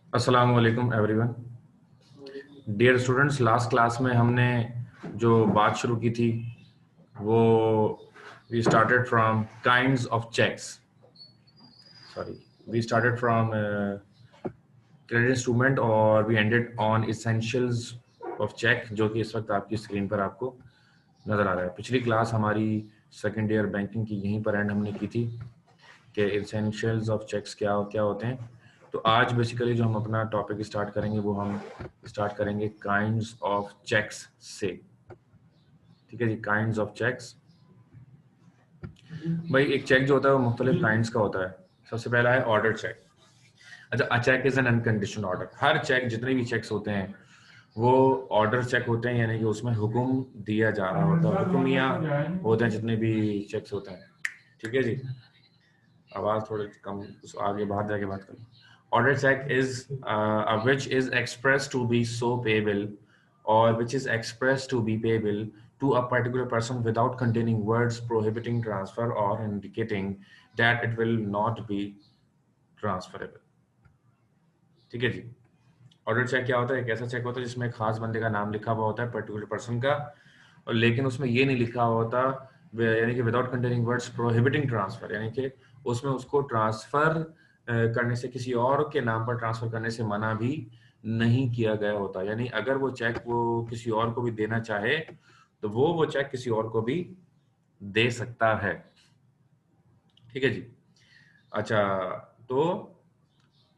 अस्सलाम वालेकुम everyone. Dear students, last class में हमने जो बात शुरू की थी वो we started from kinds of cheques. Sorry, we started from credit instrument और we ended on essentials of cheque, जो कि इस वक्त आपकी स्क्रीन पर आपको नजर आ रहा है। पिछली क्लास हमारी सेकेंड ईयर बैंकिंग की यहीं पर एंड हमने की थी कि इसेंशियल्स ऑफ चेक्स क्या क्या होते हैं। तो आज बेसिकली जो हम अपना टॉपिक स्टार्ट करेंगे वो हम स्टार्ट करेंगे काइंड्स ऑफ चेक्स से। ठीक है जी, काइंड्स ऑफ चेक्स। भाई, एक चेक जो होता है वो मुख्तलिफ काइंड्स का होता है। सबसे पहला है ऑर्डर चेक। अच्छा, a cheque is an unconditional order. हर चेक, जितने भी चेक्स होते हैं वो ऑर्डर चेक होते हैं, यानी कि उसमें हुक्म दिया जा रहा होता है, हुक्मिया होते हैं जितने भी चेक्स होते हैं। ठीक है जी, आवाज थोड़ी कम, आगे बाहर जाके बात करें। Order check is which is expressed to be so payable, or which is expressed to be payable to a particular person without containing words prohibiting transfer or indicating that it will not be transferable. ठीक है जी। Order check क्या होता है? एक ऐसा check होता है जिसमें एक खास बंदे का नाम लिखा हुआ होता है, पर्टिकुलर पर्सन का, और लेकिन उसमें ये नहीं लिखा हुआ होता, यानी कि without containing words prohibiting transfer, यानी कि उसमें उसको ट्रांसफर करने से, किसी और के नाम पर ट्रांसफर करने से मना भी नहीं किया गया होता। यानी अगर वो चेक वो किसी और को भी देना चाहे तो वो चेक किसी और को भी दे सकता है। ठीक है जी। अच्छा, तो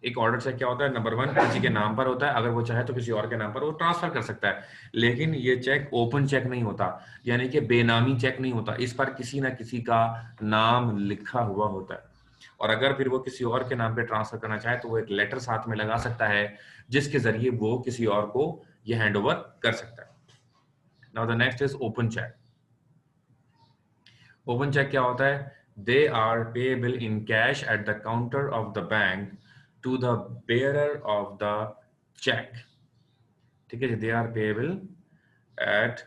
एक ऑर्डर चेक क्या होता है? नंबर वन, किसी के नाम पर होता है, अगर वो चाहे तो किसी और के नाम पर वो ट्रांसफर कर सकता है। लेकिन ये चेक ओपन चेक नहीं होता, यानी कि बेनामी चेक नहीं होता। इस पर किसी ना किसी का नाम लिखा हुआ होता है, और अगर फिर वो किसी और के नाम पे ट्रांसफर करना चाहे तो वो एक लेटर साथ में लगा सकता है जिसके जरिए वो किसी और को ये हैंड ओवर कर सकता है। Now the next is open cheque. Open cheque क्या होता है? They are payable in cash at the counter of the bank to the bearer of the cheque. ठीक है जी, they are payable at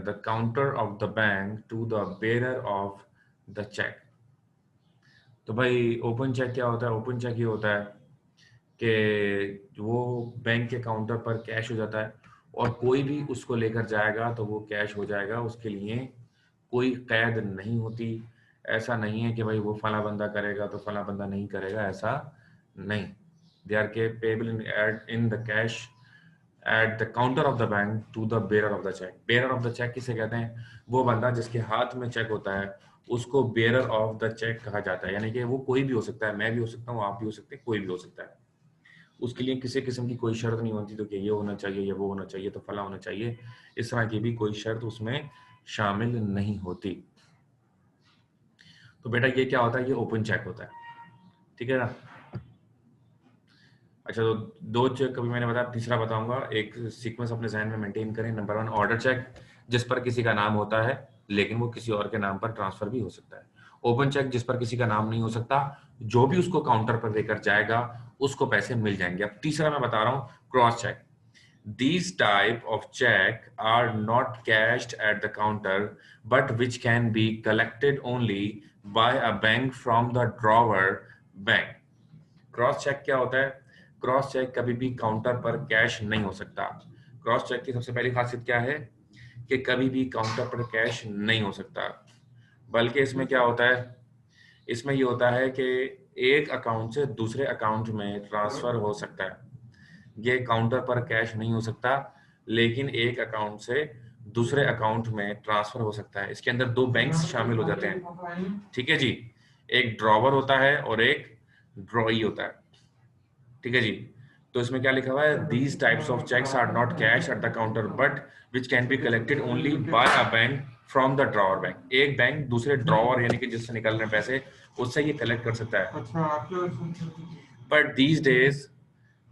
the counter of the bank to the bearer of the cheque. तो भाई, open cheque क्या होता है? Open check ये होता है कि वो बैंक के काउंटर पर कैश हो जाता है, और कोई भी उसको लेकर जाएगा तो वो कैश हो जाएगा, उसके लिए कोई कैद नहीं होती। ऐसा नहीं है कि भाई वो फला बंदा करेगा तो फला बंदा नहीं करेगा, ऐसा नहीं। They are payable in the cash at the counter of the bank to the bearer of the cheque. Bearer of the cheque किसे कहते हैं? वो बंदा जिसके हाथ में चेक होता है उसको बेरर ऑफ द चेक कहा जाता है। यानी कि वो कोई भी हो सकता है, मैं भी हो सकता हूँ, आप भी हो सकते हैं, कोई भी हो सकता है। उसके लिए किसी किस्म की कोई शर्त नहीं होती तो कि ये होना चाहिए या वो होना चाहिए तो फला होना चाहिए, इस तरह की भी कोई शर्त उसमें शामिल नहीं होती। तो बेटा, ये क्या होता है? ये ओपन चेक होता है। ठीक है ना? अच्छा, तो दो चेक कभी मैंने बताया, तीसरा बताऊंगा। एक सीक्वेंस अपने जहन में मेंटेन करें। नंबर वन, ऑर्डर चेक, जिस पर किसी का नाम होता है लेकिन वो किसी और के नाम पर ट्रांसफर भी हो सकता है। ओपन चेक, जिस पर किसी का नाम नहीं हो सकता, जो भी उसको काउंटर पर लेकर जाएगा उसको पैसे मिल जाएंगे। अब तीसरा मैं बता रहा हूँ, cross cheque. These type of check are not cashed at the counter, but which can be collected only by a bank from the drawer bank. Cross cheque क्या होता है? क्रॉस चेक कभी भी काउंटर पर कैश नहीं हो सकता। Cross check की सबसे पहली खासियत क्या है कि कभी भी काउंटर पर कैश नहीं हो सकता, बल्कि इसमें क्या होता है? इसमें ये होता है कि एक अकाउंट से दूसरे अकाउंट में ट्रांसफर हो सकता है। ये काउंटर पर कैश नहीं हो सकता, लेकिन एक अकाउंट से दूसरे अकाउंट में ट्रांसफर हो सकता है। इसके अंदर दो बैंक्स शामिल हो जाते हैं। ठीक है जी, एक ड्रॉवर होता है और एक ड्रॉई होता है। ठीक है जी। तो इसमें क्या लिखा हुआ है? These types of cheques are not cash at the counter but which can be collected only by a bank from the drawer bank. एक बैंक दूसरे ड्रॉवर, यानी कि जिससे निकल रहे हैं पैसे, उससे ये कलेक्ट कर सकता है। But these days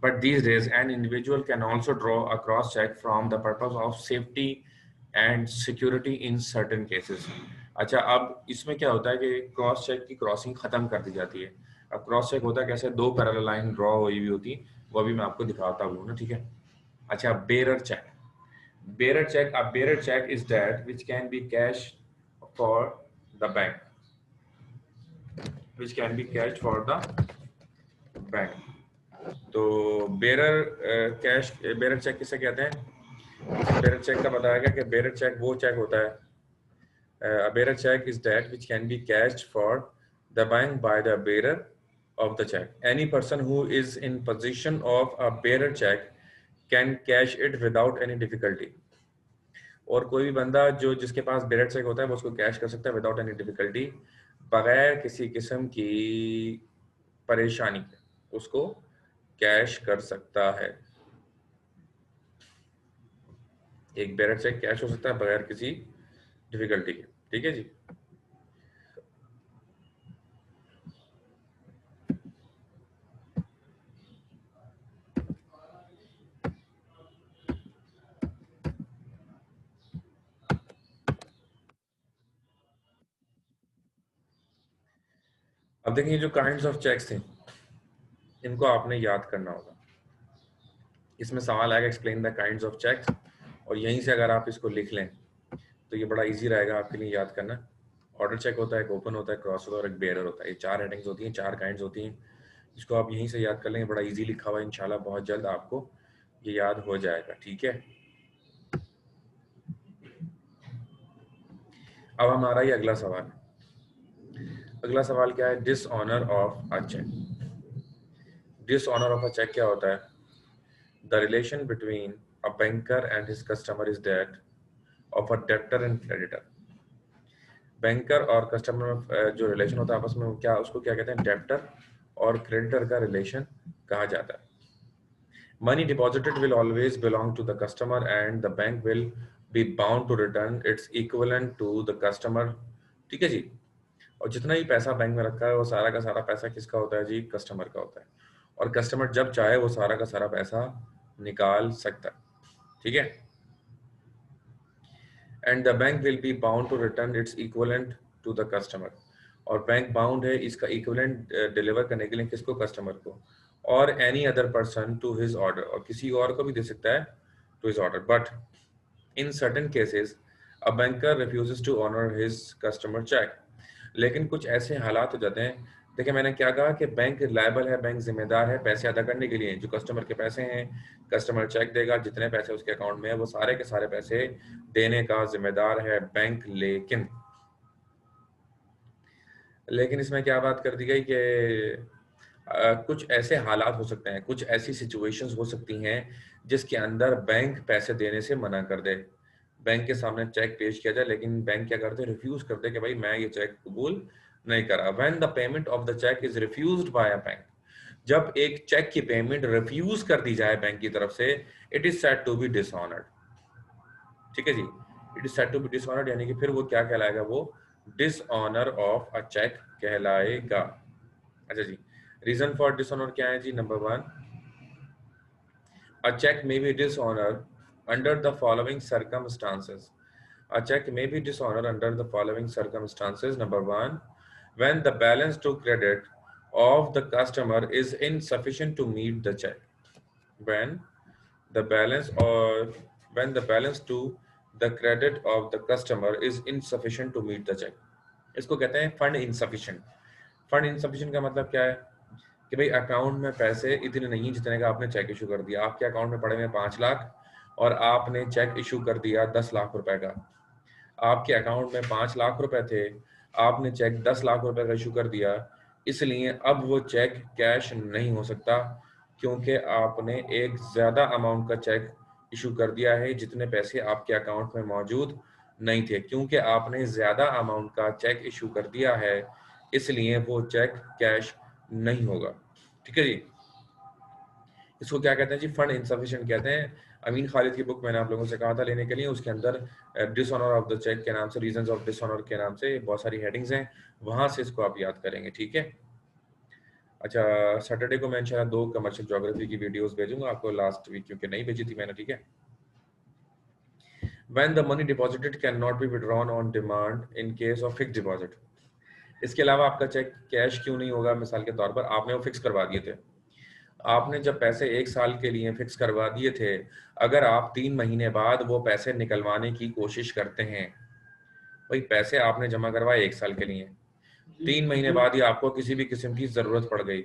But these days, an individual can also draw a cross check from the purpose of safety and security in certain cases. अच्छा, अब इसमें क्या होता है कि क्रॉस चेक की क्रॉसिंग खत्म कर दी जाती है। अब क्रॉस चेक होता है कैसे? दो पैरेलल लाइन ड्रॉ हुई हुई होती, वो भी मैं आपको दिखाता हूँ ना। ठीक है। अच्छा, bearer check. Bearer check, a bearer check is that which can be cash for the bank, which can be cashed for the bank. तो बेरर कैश बेरर चेक किसे कहते हैं? बेरर चेक का बताया कि बेरर चेक वो check होता है, a bearer check is that which can be cashed for the bank by the bearer of the check. Any person who is in possession of a bearer check can cash it without any difficulty. और कोई भी बंदा जो जिसके पास bearer check होता है वो उसको कैश कर सकता है विदाउट एनी डिफिकल्टी, बगैर किसी किस्म की परेशानी के उसको कैश कर सकता है। एक बेरर चेक कैश हो सकता है बगैर किसी डिफिकल्टी के। ठीक है जी। अब देखिए जो काइंड्स ऑफ चेक्स थे इनको आपने याद करना होगा। इसमें सवाल आएगा explain the kinds of cheques, और यहीं से अगर आप इसको लिख लें तो ये बड़ा इजी रहेगा आपके लिए याद करना। ऑर्डर चेक होता है, एक ओपन होता है, क्रॉस होता है और एक बेयरर होता है। ये 4 हेडिंग्स होती हैं, 4 काइंड्स होती हैं। इसको आप यहीं से याद कर लेंगे, बड़ा इजी लिखा हुआ है, इंशाल्लाह बहुत जल्द आपको ये याद हो जाएगा। ठीक है, अब हमारा ये अगला सवाल। अगला सवाल क्या है? Dishonour of a cheque. Dishonour of a cheque क्या होता है? The relation between a banker and his customer is that of a debtor and creditor. Banker और कस्टमर जो रिलेशन होता है आपस में, क्या उसको क्या कहते हैं? डेब्टर और क्रेडिटर का रिलेशन कहा जाता है। Money deposited will always belong to the customer and the bank will be bound to return its equivalent to the customer। ठीक है जी। और जितना ही पैसा बैंक में रखा है वो सारा का सारा पैसा किसका होता है जी? कस्टमर का होता है। और कस्टमर जब चाहे वो सारा का सारा पैसा निकाल सकता है। ठीक है। And the bank will be bound to return its equivalent to the customer. और बैंक बाउंड है इसका इक्विवेलेंट डिलीवर करने के लिए किसको? कस्टमर को। और any other person to his order, और किसी और को भी दे सकता है to his order. But in certain cases a banker refuses to honour his customer cheque. लेकिन कुछ ऐसे हालात हो जाते हैं, देखिए मैंने क्या कहा कि बैंक लायबल है, बैंक जिम्मेदार है पैसे अदा करने के लिए। जो कस्टमर के पैसे हैं, कस्टमर चेक देगा, जितने पैसे उसके अकाउंट में है वो सारे के सारे पैसे देने का जिम्मेदार है बैंक। लेकिन इसमें क्या बात कर दी गई कि कुछ ऐसे हालात हो सकते हैं, कुछ ऐसी सिचुएशंस हो सकती हैं जिसके अंदर बैंक पैसे देने से मना कर दे। बैंक के सामने चेक पेश किया जाए लेकिन बैंक क्या करते हैं? रिफ्यूज करते कि भाई मैं ये चेक कबूल नहीं करा। When the payment of the cheque is refused by a bank, जब एक चेक की पेमेंट रिफ्यूज कर दी जाए बैंक की तरफ से, it is said to be dishonoured. ठीक है जी। It is said to be dishonoured यानी कि फिर वो क्या कहलाएगा? वो डिसऑनर ऑफ अ चेक कहलाएगा। अच्छा जी, रीजन फॉर डिसऑनर क्या है जी? Number 1, a check may be dishonored under the following circumstances. A check may be dishonored under the following circumstances. Number 1, when the balance to credit of the customer is insufficient to meet the check. When the balance or when the balance to the credit of the customer is insufficient to meet the check. इसको कहते हैं fund insufficient. Fund insufficient का मतलब क्या है? कि भाई account में पैसे इतने नहीं जितने का आपने चेक इशू कर दिया। आपके अकाउंट में पड़े हुए 5 लाख और आपने चेक इशू कर दिया 10 लाख रुपए का। आपके अकाउंट में 5 लाख रुपए थे, आपने चेक 10 लाख रुपए का इशू कर दिया, इसलिए अब वो चेक कैश नहीं हो सकता क्योंकि आपने एक ज्यादा अमाउंट का चेक इशू कर दिया है जितने पैसे आपके अकाउंट में मौजूद नहीं थे। क्योंकि आपने ज्यादा अमाउंट का चेक इशू कर दिया है इसलिए वो चेक कैश नहीं होगा। ठीक है जी। इसको क्या कहते हैं जी? फंड इनसफिशिएंट कहते हैं। अमीन खालिद की बुक मैंने आप लोगों से कहा था लेने के लिए, उसके अंदर डिसऑनर ऑफ द चेक के नाम से, रीजंस ऑफ डिसऑनर के नाम से बहुत सारी हेडिंग्स हैं, वहां से इसको आप याद करेंगे। ठीक है। अच्छा, सैटरडे को मैं इंशाल्लाह 2 कमर्शियल ज्योग्राफी की वीडियोस भेजूंगा आपको, लास्ट वीक क्योंकि नहीं भेजी थी मैंने। ठीक है। When the money deposited cannot be withdrawn on demand in case of fixed deposit। इसके अलावा आपका चेक कैश क्यों नहीं होगा? मिसाल के तौर पर आपने वो फिक्स करवा दिए थे, आपने जब पैसे 1 साल के लिए फिक्स करवा दिए थे, अगर आप 3 महीने बाद वो पैसे निकलवाने की कोशिश करते हैं, भाई पैसे आपने जमा करवाए 1 साल के लिए, 3 महीने बाद ही आपको किसी भी किस्म की जरूरत पड़ गई,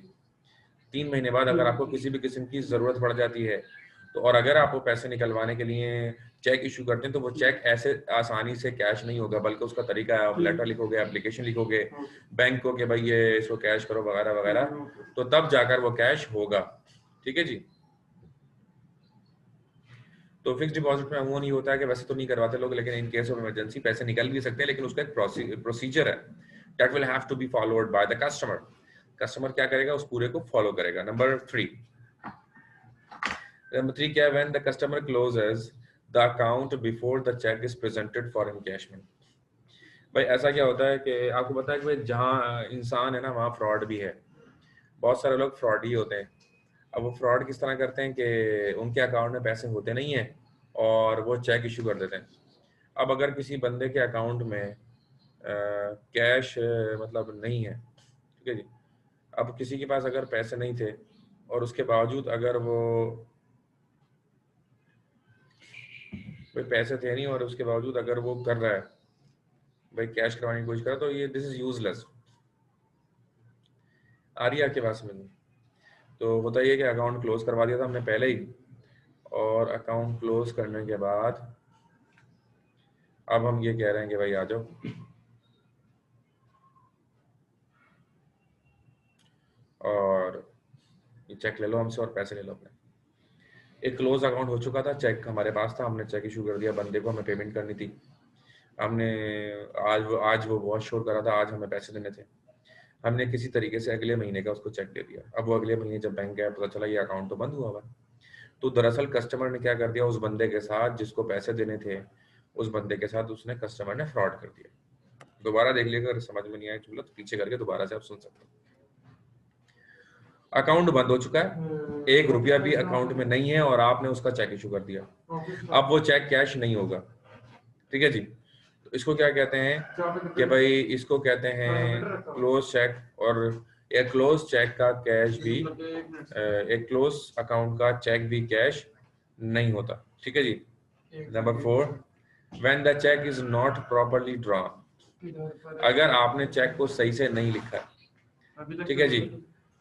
3 महीने बाद अगर आपको किसी भी किस्म की जरूरत पड़ जाती है तो, और अगर आप वो पैसे निकलवाने के लिए चेक इशू करते हैं तो वो चेक ऐसे आसानी से कैश नहीं होगा, बल्कि उसका तरीका है आप लेटर लिखोगे, एप्लीकेशन लिखोगे बैंक को कि भाई ये इसको कैश करो वगैरह वगैरह, तो तब जाकर वो कैश होगा। ठीक है जी। तो फिक्स डिपॉजिट में वो नहीं होता है कि वैसे तो नहीं करवाते लोग, लेकिन इन केस ऑफ इमरजेंसी पैसे निकल भी सकते हैं, लेकिन उसका एक प्रोसीजर है that will have to be followed by the customer. Customer क्या करेगा, उस पूरे को फॉलो करेगा। नंबर 3 क्या है, when the customer closes the account before the cheque is presented for encashment. भाई ऐसा क्या होता है कि आपको पता है कि भाई जहाँ इंसान है ना वहाँ फ्रॉड भी है, बहुत सारे लोग फ्रॉड ही होते हैं। अब वो फ्रॉड किस तरह करते हैं कि उनके अकाउंट में पैसे होते नहीं हैं और वो चेक इशू कर देते हैं। अब अगर किसी बंदे के अकाउंट में कैश मतलब नहीं है, ठीक है जी, अब किसी के पास अगर पैसे नहीं थे और उसके बावजूद अगर वो भाई पैसे थे नहीं और उसके बावजूद अगर वो कर रहा है भाई कैश करवाने की कोशिश कर रहा है, तो ये दिस इज यूजलेस। आ रही है आपके पास में? तो होता ये कि अकाउंट क्लोज करवा दिया था हमने पहले ही, और अकाउंट क्लोज करने के बाद अब हम ये कह रहे हैं कि भाई आ जाओ और ये चेक ले लो हमसे और पैसे ले लो अपने। एक क्लोज अकाउंट हो चुका था, चेक हमारे पास था, हमने चेक इशू कर दिया बंदे को, हमें पेमेंट करनी थी, हमने आज वो वॉश शोर करा था, आज हमें पैसे देने थे, हमने किसी तरीके से अगले महीने का उसको चेक दे दिया। अब वो अगले महीने जब बैंक गया पता चला ये अकाउंट तो बंद हुआ हुआ। तो दरअसल कस्टमर ने क्या कर दिया, उस बंदे के साथ जिसको पैसे देने थे उस बंदे के साथ उसने कस्टमर ने फ्रॉड कर दिया। दोबारा देख लिएगा, अगर समझ में नहीं आया तो पीछे करके दोबारा से आप सुन सकते हो। अकाउंट बंद हो चुका है, 1 रुपया भी अकाउंट में नहीं है और आपने उसका चेक इशू कर दिया, अब वो चेक कैश नहीं होगा। ठीक है जी। तो इसको क्या कहते हैं कि भाई इसको कहते हैं क्लोज चेक, और एक क्लोज चेक का कैश भी एक क्लोज अकाउंट का चेक भी कैश नहीं होता। ठीक है जी। Number 4, when the cheque is not properly drawn. अगर आपने चेक को सही से नहीं लिखा, ठीक है जी,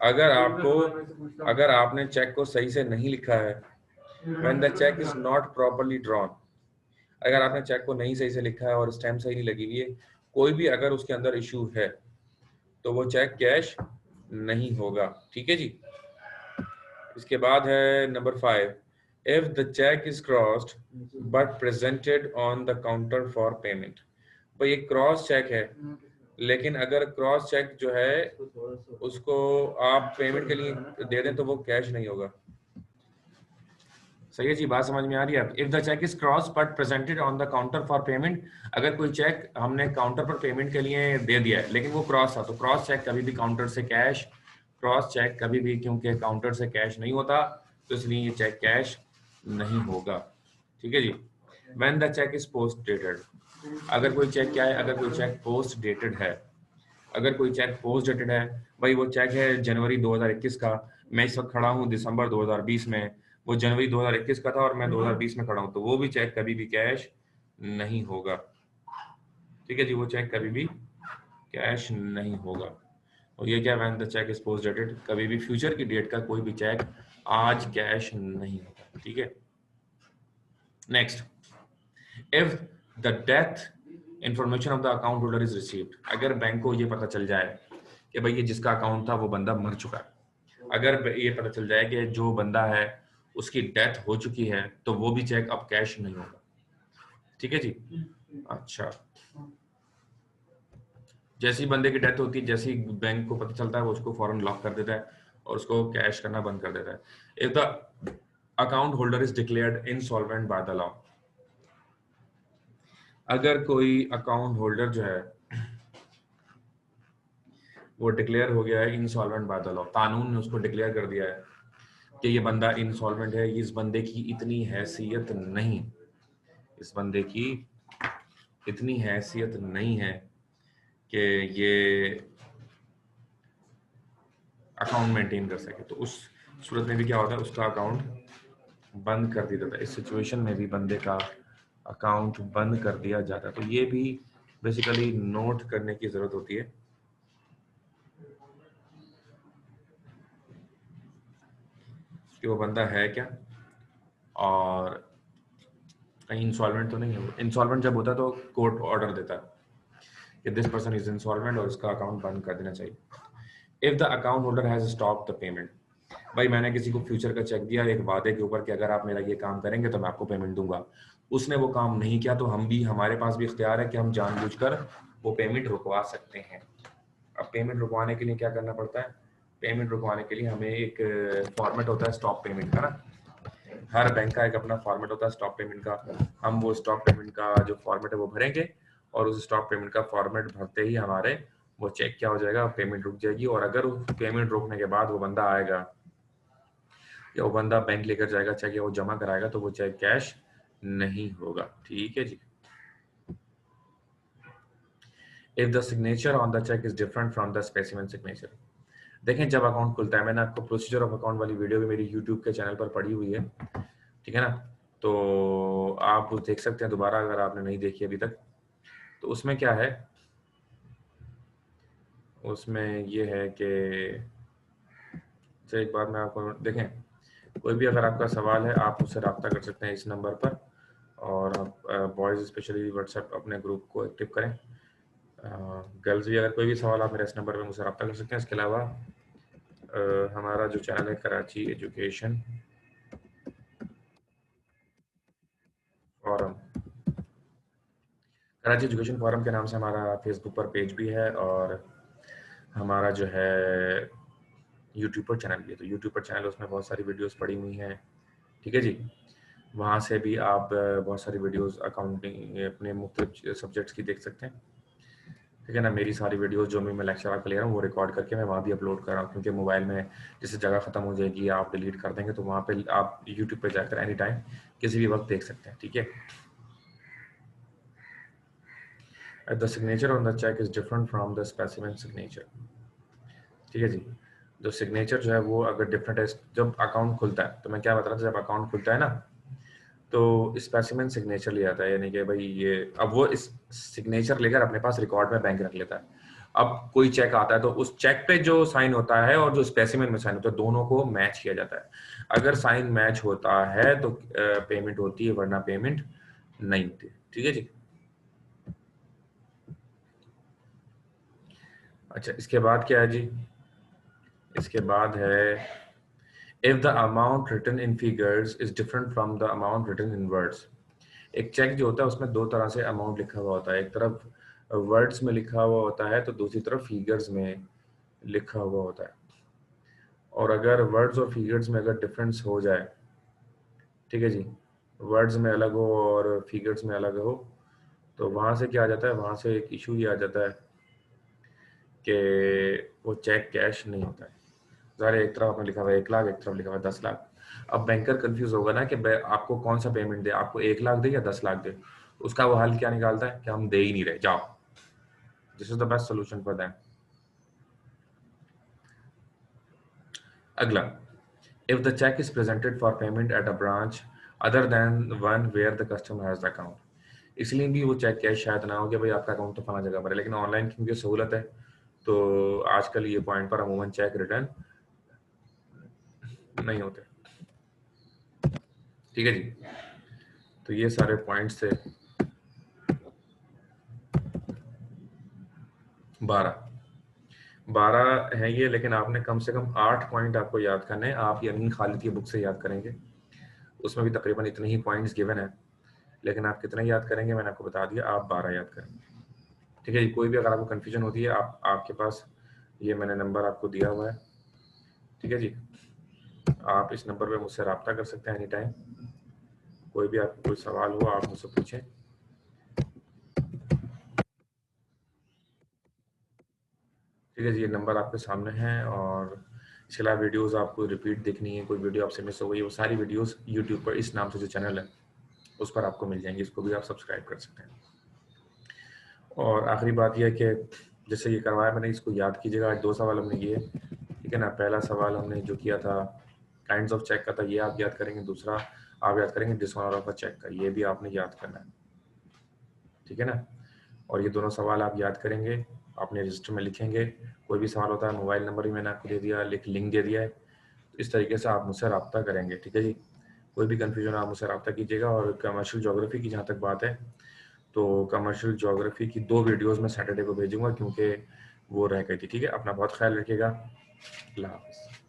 अगर आपने चेक को सही से नहीं लिखा है, when the cheque is not properly drawn, अगर आपने चेक को नहीं सही से लिखा है और स्टैम्प सही नहीं लगी हुई है, कोई भी अगर उसके अंदर इशू है तो वो चेक कैश नहीं होगा। ठीक है जी। इसके बाद है number 5, if the cheque is crossed but presented on the counter for payment. भाई ये क्रॉस चेक है, लेकिन अगर क्रॉस चेक जो है उसको आप पेमेंट के लिए दे दें तो वो कैश नहीं होगा। सही है जी, बात समझ में आ रही है? If the cheque is cross but presented on the counter for payment, अगर कोई चेक हमने काउंटर पर पेमेंट के लिए दे दिया है लेकिन वो क्रॉस था, तो क्रॉस चेक कभी भी काउंटर से कैश, क्रॉस चेक कभी भी, क्योंकि काउंटर से कैश नहीं होता तो इसलिए ये चेक कैश नहीं होगा। ठीक है जी। When the cheque is post dated, अगर कोई चेक क्या है, अगर कोई चेक पोस्ट डेटेड है, अगर कोई चेक पोस्ट डेटेड है, भाई वो चेक है जनवरी 2021 का, मैं इस वक्त खड़ा हूँ दिसंबर 2020 में, वो जनवरी 2021 का था और मैं 2020 में खड़ा हूँ, तो वो भी चेक कभी भी कैश नहीं होगा। ठीक है जी, वो चेक कभी भी कैश नहीं होगा। और ये क्या, when the cheque is post dated, कभी भी फ्यूचर की डेट का कोई भी चेक आज कैश नहीं होगा। ठीक है। Next, if the death information of the account holder is received, अगर बैंक को ये पता चल जाए कि भाई ये जिसका अकाउंट था वो बंदा मर चुका है, अगर ये पता चल जाए कि जो बंदा है उसकी डेथ हो चुकी है, तो वो भी चेक अब कैश नहीं होगा। ठीक है जी। अच्छा, जैसी बंदे की डेथ होती है, जैसी बैंक को पता चलता है वो उसको फौरन लॉक कर देता है और उसको कैश करना बंद कर देता है। If the account holder is declared insolvent by the law, अगर कोई अकाउंट होल्डर जो है वो डिक्लेयर हो गया है इनसॉल्वेंट बाय द लॉ, कानून ने उसको डिक्लेयर कर दिया है कि ये बंदा इनसॉल्वेंट है, इस बंदे की इतनी हैसियत नहीं, इस बंदे की इतनी हैसियत नहीं है कि ये अकाउंट मेंटेन कर सके, तो उस सूरत में भी क्या होता है, उसका अकाउंट बंद कर दिया जाता है। इस सिचुएशन में भी बंदे का अकाउंट बंद कर दिया जाता है। तो ये भी बेसिकली नोट करने की जरूरत होती है। कि वो बंदा है क्या और कहीं इंसॉल्वेंट तो नहीं है। वो इंसॉल्वेंट जब होता है तो कोर्ट ऑर्डर देता है कि दिस पर्सन इज इंसॉल्वेंट और उसका अकाउंट बंद कर देना चाहिए। If the account holder has stop the payment, भाई मैंने किसी को फ्यूचर का चेक दिया एक वादे के ऊपर कि अगर आप मेरा ये काम करेंगे तो मैं आपको पेमेंट दूंगा, उसने वो काम नहीं किया तो हमारे पास भी इख्तियार है कि हम जानबूझकर वो पेमेंट रुकवा सकते हैं। अब पेमेंट रुकवाने के लिए क्या करना पड़ता है? पेमेंट रुकवाने के लिए हमें एक फॉर्मेट होता है स्टॉप पेमेंट का ना, हर बैंक का एक अपना फॉर्मेट होता है स्टॉप पेमेंट का। हम वो स्टॉप पेमेंट का जो फॉर्मेट है वो भरेंगे और उस स्टॉप पेमेंट का फॉर्मेट भरते ही हमारे वो चेक क्या हो जाएगा, पेमेंट रुक जाएगी। और अगर पेमेंट रुकने के बाद वो बंदा आएगा या वो बंदा बैंक लेकर जाएगा चेक या वो जमा कराएगा तो वो चेक कैश नहीं होगा। ठीक है जी। If the signature on the cheque is different from the specimen signature, देखें जब अकाउंट खुलता है, मैंने आपको प्रोसीजर ऑफ अकाउंट वाली वीडियो भी मेरी यूट्यूब के चैनल पर पड़ी हुई है, ठीक है ना, तो आप वो देख सकते हैं दोबारा अगर आपने नहीं देखी अभी तक। तो उसमें क्या है, उसमें ये है कि एक बात मैं आपको देखें, कोई भी अगर आपका सवाल है आप मुझसे रब्ता कर सकते हैं इस नंबर पर, और आप बॉयज़ स्पेशली व्हाट्सएप अपने ग्रुप को एक्टिव करें। गर्ल्स भी अगर कोई भी सवाल आप मेरे इस नंबर पर मुझसे रब्ता कर सकते हैं। इसके अलावा हमारा जो चैनल है Karachi education forum, Karachi education forum के नाम से हमारा फेसबुक पर पेज भी है और हमारा जो है यूट्यूब पर चैनल भी है। तो यूट्यूब पर चैनल उसमें बहुत सारी वीडियोस पड़ी हुई हैं, ठीक है जी। वहाँ से भी आप बहुत सारी वीडियोस अकाउंटिंग अपने मुख्तलिफ सब्जेक्ट्स की देख सकते हैं, ठीक है ना। मेरी सारी वीडियोस जो भी मैं लेक्चर आपको ले रहा हूँ वो रिकॉर्ड करके मैं वहाँ भी अपलोड कर रहा हूँ, क्योंकि मोबाइल में जैसे जगह ख़त्म हो जाएगी आप डिलीट कर देंगे तो वहाँ पे आप यूट्यूब पे जाकर एनी टाइम किसी भी वक्त देख सकते हैं, ठीक है। The signature on the cheque is different from the specimen signature, ठीक है जी। जो सिग्नेचर जो है वो अगर डिफरेंट है, जब अकाउंट खुलता है तो मैं क्या बता रहा था, जब अकाउंट खुलता है ना तो स्पेसिमेन सिग्नेचर ले आता है, यानी कि भाई ये अब वो इस सिग्नेचर लेकर अपने पास रिकॉर्ड में बैंक रख लेता है। अब कोई चेक आता है तो उस चेक पे जो साइन होता है और जो स्पेसिमेन में साइन होता है दोनों को मैच किया जाता है। अगर साइन मैच होता है तो पेमेंट होती है, वरना पेमेंट नहीं होती, ठीक है जी। अच्छा, इसके बाद क्या है जी, इसके बाद है if the amount written in figures is different from the amount written in words। एक चेक जो होता है उसमें दो तरह से अमाउंट लिखा हुआ होता है, एक तरफ वर्ड्स में लिखा हुआ होता है तो दूसरी तरफ फिगर्स में लिखा हुआ होता है। और अगर वर्ड्स और फिगर्स में अगर डिफरेंस हो जाए, ठीक है जी, वर्ड्स में अलग हो और फिगर्स में अलग हो, तो वहाँ से क्या आ जाता है, वहाँ से एक इशू ये आ जाता है कि वो चेक कैश नहीं होता है। ज़ाहिर है एक तरफ आपने लिखा हुआ है 1 लाख, एक तरफ लिखा हुआ है 10 लाख। अब बैंकर कंफ्यूज होगा ना कि आपको कौन सा पेमेंट दे, आपको 1 लाख दे या 10 लाख दे। उसका वो हल क्या निकालता है कि हम दे ही नहीं रहे, जाओ। This is the best solution for them. अगला, if the cheque is presented for payment at a branch other than one where the customer has the account, इसलिए भी वो चेक कैश शायद ना हो कि भाई आपका अकाउंट तो फला जगह पर है, लेकिन ऑनलाइन क्योंकि सहूलत है तो आजकल ये पॉइंट पर अमूमन चेक रिटर्न नहीं होते, ठीक है जी। तो ये सारे पॉइंट्स थे 12 है ये, लेकिन आपने कम से कम 8 पॉइंट आपको याद करने हैं। आप यानी खालिद की बुक से याद करेंगे, उसमें भी तकरीबन इतने ही पॉइंट्स गिवन है, लेकिन आप कितने याद करेंगे मैंने आपको बता दिया, आप 12 याद करेंगे, ठीक है जी। कोई भी अगर आपको कंफ्यूजन होती है आपके पास ये मैंने नंबर आपको दिया हुआ है, ठीक है जी। आप इस नंबर पे मुझसे रब्ता कर सकते हैं एनी टाइम, कोई भी आपको कोई सवाल हो आप मुझसे पूछें, ठीक है जी। ये नंबर आपके सामने है और इसके अलावा वीडियोस आपको रिपीट देखनी है, कोई वीडियो आपसे मिस हो गई, वो सारी वीडियोस यूट्यूब पर इस नाम से जो चैनल है उस पर आपको मिल जाएंगी, इसको भी आप सब्सक्राइब कर सकते हैं। और आखिरी बात यह है कि जैसे ये करवाया मैंने, इसको याद कीजिएगा। आज 2 सवाल हमने किए, ठीक है ना। पहला सवाल हमने जो किया था काइंड्स ऑफ चेक का था, ये आप याद करेंगे। दूसरा आप याद करेंगे डिसऑनर ऑफ अ चेक का, ये भी आपने याद करना है, ठीक है ना। और ये दोनों सवाल आप याद करेंगे, अपने रजिस्टर में लिखेंगे। कोई भी सवाल होता है, मोबाइल नंबर भी मैंने आपको दे दिया, लिंक दे दिया है, इस तरीके से आप मुझसे रब्ता करेंगे, ठीक है जी। कोई भी कन्फ्यूजन आप मुझसे रब्ता कीजिएगा। और कमर्शियल ज्योग्राफी की जहाँ तक बात है, तो कमर्शियल ज्योग्राफी की 2 वीडियोज़ मैं सैटरडे को भेजूँगा, क्योंकि वो रह गई थी, ठीक है। अपना बहुत ख्याल रखिएगा। अल्लाह हाफ़िज़।